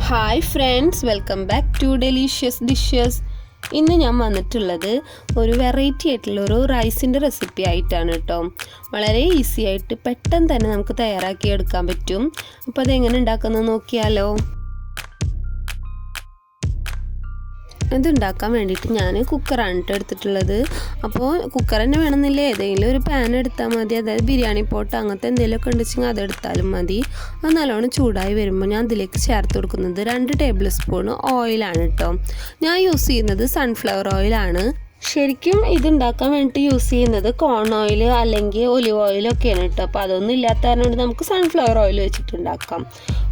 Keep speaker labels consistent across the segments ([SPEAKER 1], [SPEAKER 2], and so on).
[SPEAKER 1] Hi friends, welcome back to delicious dishes. ഇന്ന് ഞാൻ വന്നിട്ടുള്ളത് ഒരു വെറൈറ്റി ആയിട്ടുള്ളൊരു റൈസിൻ്റെ റെസിപ്പി ആയിട്ടാണ് കേട്ടോ. വളരെ ഈസി ആയിട്ട് പെട്ടെന്ന് തന്നെ നമുക്ക് തയ്യാറാക്കി എടുക്കാൻ പറ്റും. അപ്പോൾ അതെങ്ങനെ ഉണ്ടാക്കുന്നത് നോക്കിയാലോ. ഇതുണ്ടാക്കാൻ വേണ്ടിയിട്ട് ഞാൻ കുക്കറാണ് എടുത്തിട്ടുള്ളത്. അപ്പോൾ കുക്കർ തന്നെ വേണമെന്നില്ല, ഏതെങ്കിലും ഒരു പാൻ എടുത്താൽ മതി. അതായത് ബിരിയാണി പോട്ട് അങ്ങനത്തെ എന്തെങ്കിലുമൊക്കെ ഉണ്ടെങ്കിൽ അതെടുത്താലും മതി. അത് നല്ലോണം ചൂടായി വരുമ്പോൾ ഞാൻ അതിലേക്ക് ചേർത്ത് കൊടുക്കുന്നത് 2 ടേബിൾ സ്പൂൺ ഓയിലാണ് കേട്ടോ. ഞാൻ യൂസ് ചെയ്യുന്നത് സൺഫ്ലവർ ഓയിലാണ്. ശരിക്കും ഇതുണ്ടാക്കാൻ വേണ്ടിയിട്ട് യൂസ് ചെയ്യുന്നത് കോൺ ഓയിൽ അല്ലെങ്കിൽ ഒലിവ് ഓയിലൊക്കെയാണ് കേട്ടോ. അപ്പോൾ അതൊന്നും ഇല്ലാത്ത കാരണം നമുക്ക് സൺഫ്ലവർ ഓയിൽ വെച്ചിട്ടുണ്ടാക്കാം,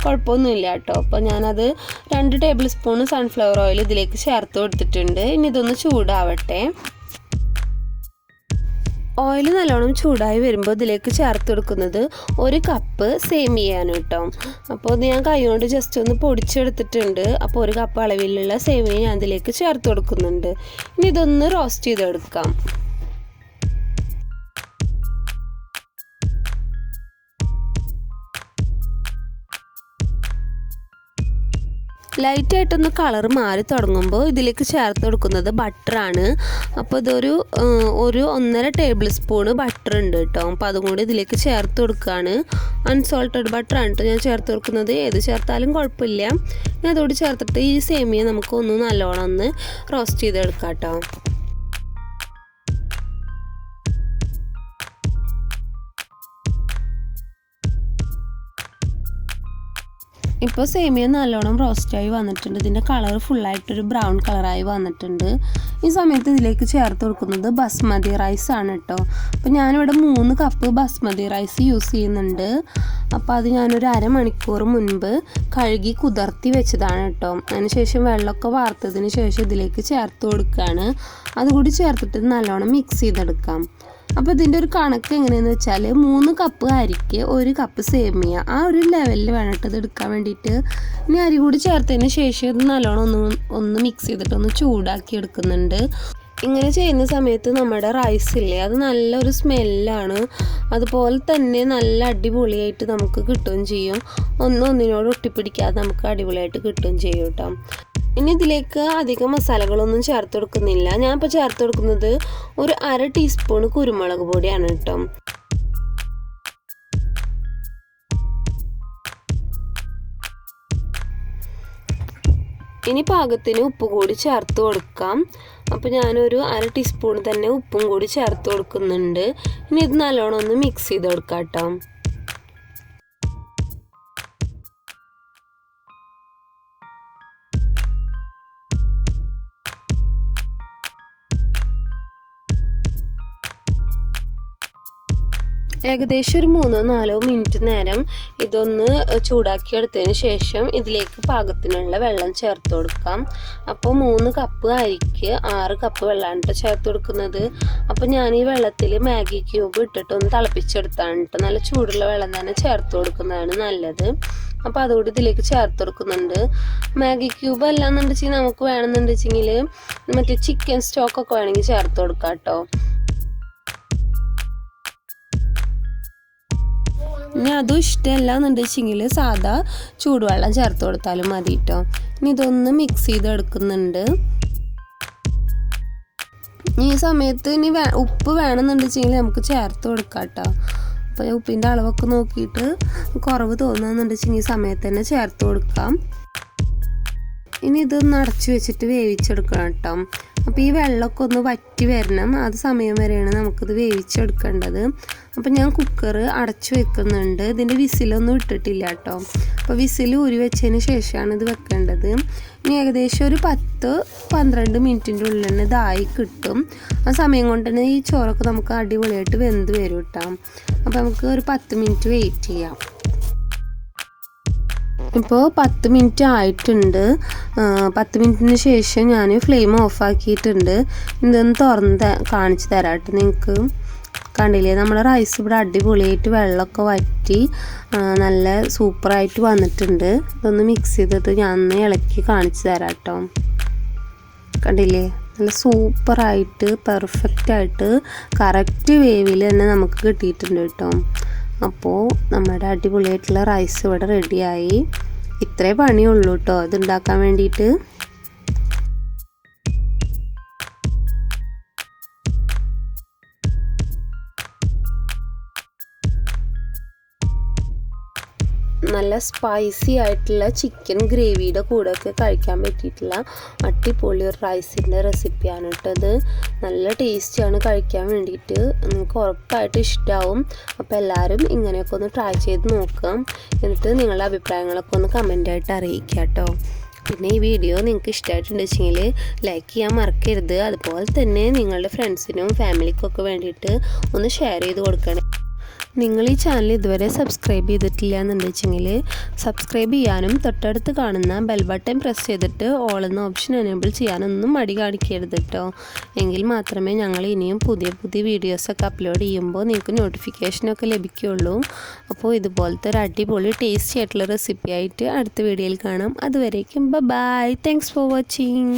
[SPEAKER 1] കുഴപ്പമൊന്നുമില്ല കേട്ടോ. അപ്പോൾ ഞാനത് 2 ടേബിൾ സ്പൂൺ സൺഫ്ലവർ ഓയിൽ ഇതിലേക്ക് ചേർത്ത് കൊടുത്തിട്ടുണ്ട്. ഇനി ഇതൊന്ന് ചൂടാവട്ടെ. ഓയിൽ നല്ലോണം ചൂടായി വരുമ്പോൾ ഇതിലേക്ക് ചേർത്ത് കൊടുക്കുന്നത് 1 കപ്പ് സേമിയയാണ് കേട്ടോ. അപ്പോൾ ഇത് ഞാൻ കൈ കൊണ്ട് ജസ്റ്റ് ഒന്ന് പൊടിച്ചെടുത്തിട്ടുണ്ട്. അപ്പോൾ 1 കപ്പ് അളവിലുള്ള സേമിയ ഞാൻ ഇതിലേക്ക് ചേർത്ത് കൊടുക്കുന്നുണ്ട്. ഇനി ഇതൊന്ന് റോസ്റ്റ് ചെയ്തെടുക്കാം. ലൈറ്റായിട്ടൊന്ന് കളർ മാറി തുടങ്ങുമ്പോൾ ഇതിലേക്ക് ചേർത്ത് കൊടുക്കുന്നത് ബട്ടറാണ്. അപ്പോൾ ഇതൊരു 1.5 ടേബിൾ സ്പൂണ് ബട്ടർ ഉണ്ട് കേട്ടോ. അപ്പോൾ അതും കൂടി ഇതിലേക്ക് ചേർത്ത് കൊടുക്കുകയാണ്. അൺസോൾട്ടഡ് ബട്ടറാണ് കേട്ടോ ഞാൻ ചേർത്ത് കൊടുക്കുന്നത്. ഏത് ചേർത്താലും കുഴപ്പമില്ല. ഞാൻ അതോട് ചേർത്തിട്ട് ഈ സേമിയ നമുക്കൊന്ന് നല്ലോണം ഒന്ന് റോസ്റ്റ് ചെയ്തെടുക്കാം കേട്ടോ. ഇപ്പോൾ സേമിയ നല്ലോണം റോസ്റ്റായി വന്നിട്ടുണ്ട്. ഇതിൻ്റെ കളർ ഫുള്ളായിട്ടൊരു ബ്രൗൺ കളറായി വന്നിട്ടുണ്ട്. ഈ സമയത്ത് ഇതിലേക്ക് ചേർത്ത് കൊടുക്കുന്നത് ബസ്മതി റൈസ് ആണ് കേട്ടോ. അപ്പോൾ ഞാനിവിടെ 3 കപ്പ് ബസ്മതി റൈസ് യൂസ് ചെയ്യുന്നുണ്ട്. അപ്പോൾ അത് ഞാനൊരു അരമണിക്കൂർ മുൻപ് കഴുകി കുതിർത്തി വെച്ചതാണ് കേട്ടോ. അതിനുശേഷം വെള്ളമൊക്കെ വാർത്തതിന് ശേഷം ഇതിലേക്ക് ചേർത്ത് കൊടുക്കുകയാണ്. അതുകൂടി ചേർത്തിട്ട് നല്ലോണം മിക്സ് ചെയ്തെടുക്കാം. അപ്പോൾ ഇതിൻ്റെ ഒരു കണക്ക് എങ്ങനെയെന്ന് വെച്ചാൽ 3 കപ്പ് അരിക്ക് 1 കപ്പ് സേമിയ, ആ ഒരു ലെവലിൽ വേണ്ടിട്ട് ഇത് എടുക്കാൻ വേണ്ടിയിട്ട്. ഇനി അരി കൂടി ചേർത്തതിന് ശേഷം ഇത് നല്ലോണം ഒന്ന് മിക്സ് ചെയ്തിട്ട് ഒന്ന് ചൂടാക്കി എടുക്കുന്നുണ്ട്. ഇങ്ങനെ ചെയ്യുന്ന സമയത്ത് നമ്മുടെ റൈസില്ലേ അത് നല്ലൊരു സ്മെല്ലാണ്. അതുപോലെ തന്നെ നല്ല അടിപൊളിയായിട്ട് നമുക്ക് കിട്ടുകയും ചെയ്യും. ഒന്നിനോട് ഒട്ടിപ്പിടിക്കാതെ നമുക്ക് അടിപൊളിയായിട്ട് കിട്ടുകയും ചെയ്യും കേട്ടോ. ഇനി ഇതിലേക്ക് അധികം മസാലകളൊന്നും ചേർത്ത് കൊടുക്കുന്നില്ല. ഞാൻ ഇപ്പോൾ ചേർത്ത് കൊടുക്കുന്നത് ഒരു 1/2 ടീസ്പൂൺ കുരുമുളക് പൊടിയാണ് കേട്ടോ. ഇനി പാകത്തിന് ഉപ്പ് കൂടി ചേർത്ത് കൊടുക്കാം. അപ്പോൾ ഞാനൊരു 1/2 ടീസ്പൂൺ തന്നെ ഉപ്പും കൂടി ചേർത്ത് കൊടുക്കുന്നുണ്ട്. ഇനി ഇത് നല്ലോണം ഒന്ന് മിക്സ് ചെയ്ത് കൊടുക്കാം കേട്ടോ. ഏകദേശം ഒരു 3-4 മിനിറ്റ് നേരം ഇതൊന്ന് ചൂടാക്കി എടുത്തതിന് ശേഷം ഇതിലേക്ക് പാകത്തിനുള്ള വെള്ളം ചേർത്ത് കൊടുക്കാം. അപ്പോൾ 3 കപ്പ് അരിക്ക് 6 കപ്പ് വെള്ളമാണ് ചേർത്ത് കൊടുക്കുന്നത്. അപ്പോൾ ഞാൻ ഈ വെള്ളത്തിൽ മാഗി ക്യൂബ് ഇട്ടിട്ടൊന്ന് തിളപ്പിച്ചെടുത്താണ് കേട്ടോ. നല്ല ചൂടുള്ള വെള്ളം തന്നെ ചേർത്ത് കൊടുക്കുന്നതാണ് നല്ലത്. അപ്പോൾ അതുകൂടി ഇതിലേക്ക് ചേർത്ത് കൊടുക്കുന്നുണ്ട്. മാഗി ക്യൂബ് അല്ലാന്നുണ്ടെങ്കിൽ നമുക്ക് വേണമെന്നുണ്ടെങ്കിൽ മറ്റേ ചിക്കൻ സ്റ്റോക്കൊക്കെ വേണമെങ്കിൽ ചേർത്ത് കൊടുക്കാം കേട്ടോ. ഇനി അതും ഇഷ്ടമല്ല എന്നുണ്ടെങ്കിൽ സാധാ ചൂടുവെള്ളം ചേർത്ത് കൊടുത്താലും മതി കേട്ടോ. ഇനി ഇതൊന്ന് മിക്സ് ചെയ്തെടുക്കുന്നുണ്ട്. ഈ സമയത്ത് ഇനി ഉപ്പ് വേണമെന്നുണ്ടെങ്കിൽ നമുക്ക് ചേർത്ത് കൊടുക്കാം കേട്ടോ. അപ്പോൾ ഉപ്പിൻ്റെ അളവൊക്കെ നോക്കിയിട്ട് കുറവ് തോന്നുന്നുണ്ടെങ്കിൽ ഈ സമയത്ത് തന്നെ ചേർത്ത് കൊടുക്കാം. ഇനി ഇതൊന്ന് അടച്ചു വെച്ചിട്ട് വേവിച്ചെടുക്കണം കേട്ടോ. അപ്പോൾ ഈ വെള്ളമൊക്കെ ഒന്ന് വറ്റി വരണം. അത് സമയം വരെയാണ് നമുക്കിത് വേവിച്ചെടുക്കേണ്ടത്. അപ്പോൾ ഞാൻ കുക്കർ അടച്ചു വെക്കുന്നുണ്ട്. ഇതിൻ്റെ വിസിലൊന്നും ഇട്ടിട്ടില്ല കേട്ടോ. അപ്പോൾ വിസിൽ ഊരി വെച്ചതിന് ശേഷമാണ് ഇത് വെക്കേണ്ടത്. ഇനി ഏകദേശം ഒരു 10-12 മിനിറ്റിൻ്റെ ഉള്ളിൽ തന്നെ ഇതായി കിട്ടും. ആ സമയം കൊണ്ട് തന്നെ ഈ ചോറൊക്കെ നമുക്ക് അടിപൊളിയായിട്ട് വെന്ത് വരും കേട്ടോ. അപ്പോൾ നമുക്ക് ഒരു 10 മിനിറ്റ് വെയിറ്റ് ചെയ്യാം. ഇപ്പോൾ 10 മിനിറ്റ് ആയിട്ടുണ്ട്. 10 മിനിറ്റിന് ശേഷം ഞാൻ ഫ്ലെയിം ഓഫാക്കിയിട്ടുണ്ട്. ഇതൊന്ന് തുറന്ന് കാണിച്ച് തരാം കേട്ടോ. നിങ്ങൾക്ക് കണ്ടില്ലേ, നമ്മുടെ റൈസ് ഇവിടെ അടിപൊളിയായിട്ട് വെള്ളമൊക്കെ വറ്റി നല്ല സൂപ്പറായിട്ട് വന്നിട്ടുണ്ട്. ഇതൊന്ന് മിക്സ് ചെയ്തിട്ട് ഞാൻ ഒന്ന് ഇളക്കി കാണിച്ച് തരാം കേട്ടോ. കണ്ടില്ലേ, നല്ല സൂപ്പറായിട്ട് പെർഫെക്റ്റായിട്ട് കറക്റ്റ് വേവിൽ തന്നെ നമുക്ക് കിട്ടിയിട്ടുണ്ട് കേട്ടോ. അപ്പോൾ നമ്മുടെ അടിപൊളിയായിട്ടുള്ള റൈസ് ഇവിടെ റെഡിയായി. ഇത്രേ പണിയുള്ളൂ കേട്ടോ അതുണ്ടാക്കാൻ വേണ്ടിയിട്ട്. നല്ല സ്പൈസി ആയിട്ടുള്ള ചിക്കൻ ഗ്രേവിയുടെ കൂടെയൊക്കെ കഴിക്കാൻ പറ്റിയിട്ടുള്ള അടിപൊളി ഒരു റൈസിൻ്റെ റെസിപ്പിയാണ് കേട്ടത്. നല്ല ടേസ്റ്റിയാണ് കഴിക്കാൻ വേണ്ടിയിട്ട്. നിങ്ങൾക്ക് ഉറപ്പായിട്ട് ഇഷ്ടമാവും. അപ്പോൾ എല്ലാവരും ഇങ്ങനെയൊക്കെ ഒന്ന് ട്രൈ ചെയ്ത് നോക്കാം. എന്നിട്ട് നിങ്ങളുടെ അഭിപ്രായങ്ങളൊക്കെ ഒന്ന് കമൻ്റായിട്ട് അറിയിക്കുക കേട്ടോ. പിന്നെ ഈ വീഡിയോ നിങ്ങൾക്ക് ഇഷ്ടമായിട്ടുണ്ടെങ്കിൽ ലൈക്ക് ചെയ്യാൻ മറക്കരുത്. അതുപോലെ തന്നെ നിങ്ങളുടെ ഫ്രണ്ട്സിനും ഫാമിലിക്കൊക്കെ വേണ്ടിയിട്ട് ഒന്ന് ഷെയർ ചെയ്ത് കൊടുക്കണം. നിങ്ങൾ ഈ ചാനൽ ഇതുവരെ സബ്സ്ക്രൈബ് ചെയ്തിട്ടില്ല എന്നുണ്ടെങ്കിൽ സബ്സ്ക്രൈബ് ചെയ്യാനും തൊട്ടടുത്ത് കാണുന്ന ബെൽ ബട്ടൺ പ്രസ് ചെയ്തിട്ട് ഓൾ എന്ന ഓപ്ഷൻ എനേബിൾ ചെയ്യാനൊന്നും മടി കാണിക്കരുത് കേട്ടോ. എങ്കിൽ മാത്രമേ ഞങ്ങൾ ഇനിയും പുതിയ പുതിയ വീഡിയോസൊക്കെ അപ്ലോഡ് ചെയ്യുമ്പോൾ നിങ്ങൾക്ക് നോട്ടിഫിക്കേഷനൊക്കെ ലഭിക്കുകയുള്ളൂ. അപ്പോൾ ഇതുപോലത്തെ ഒരു അടിപൊളി ടേസ്റ്റി ആയിട്ടുള്ള റെസിപ്പി ആയിട്ട് അടുത്ത വീഡിയോയിൽ കാണാം. അതുവരേക്കും ബൈ. Thanks for watching.